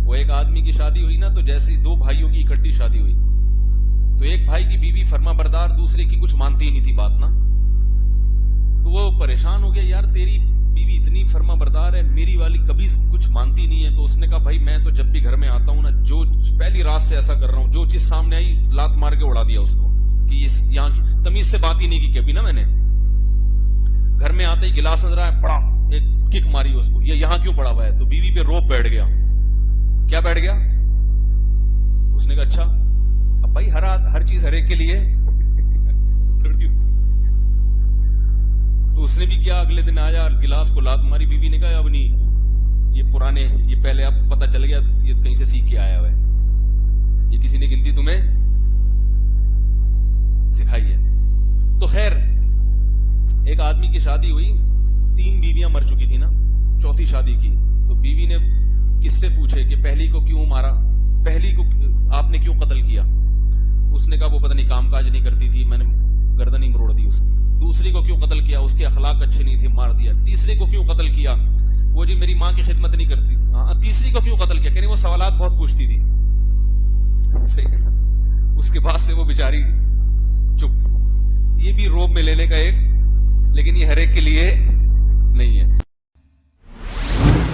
وہ ایک آدمی کی شادی ہوئی نا، تو جیسے دو بھائیوں کی اکٹھی شادی ہوئی، تو ایک بھائی کی بیوی فرما بردار، دوسرے کی کچھ مانتی ہی نہیں تھی بات نا. تو وہ پریشان ہو گیا، یار تیری بیوی اتنی فرما بردار ہے، میری والی کبھی کچھ مانتی نہیں ہے. تو اس نے کہا بھائی میں تو جب بھی گھر میں آتا ہوں نا، جو پہلی رات سے ایسا کر رہا ہوں، جو چیز سامنے آئی لات مار کے اڑا دیا اس کو، کہ یہاں تمیز سے بات ہی نہیں کی کبھی نا میں نے. گھر میں آتے ہی گلاس نظر آیا، پڑا ایک کک ماری اس کو، یہ یہاں کیوں پڑا ہوا ہے؟ تو بیوی پہ روب بیٹھ گیا. کیا بیٹھ گیا؟ اس نے کہا اچھا اب بھائی ہر چیز ہر ایک کے لیے. تو اس نے بھی کیا، اگلے دن آیا گلاس کو لات ماری. بیوی نے کہا اب نہیں، یہ پرانے، یہ پہلے اب پتہ چل گیا یہ کہیں سے سیکھ کے آیا ہوا ہے، یہ کسی نے گنتی تمہیں سکھائی ہے. تو خیر ایک آدمی کی شادی ہوئی، 3 بیویاں مر چکی تھی نا، چوتھی شادی کی. تو بیوی نے کس سے پوچھے کہ پہلی کو کیوں مارا، پہلی کو آپ نے کیوں قتل کیا؟ اس نے کہا وہ پتہ نہیں کام کاج نہیں کرتی تھی، میں نے گردن ہی مروڑ دی اس کی. دوسری کو کیوں قتل کیا؟ اس کے اخلاق اچھے نہیں تھے، مار دیا. تیسری کو کیوں قتل کیا؟ وہ جی میری ماں کی خدمت نہیں کرتی. ہاں تیسری کو کیوں قتل کیا؟ کہ وہ سوالات بہت پوچھتی تھی. صحیح ہے. اس کے بعد سے وہ بیچاری چپ. یہ بھی روب میں لینے کا ایک، لیکن یہ ہر ایک کے لیے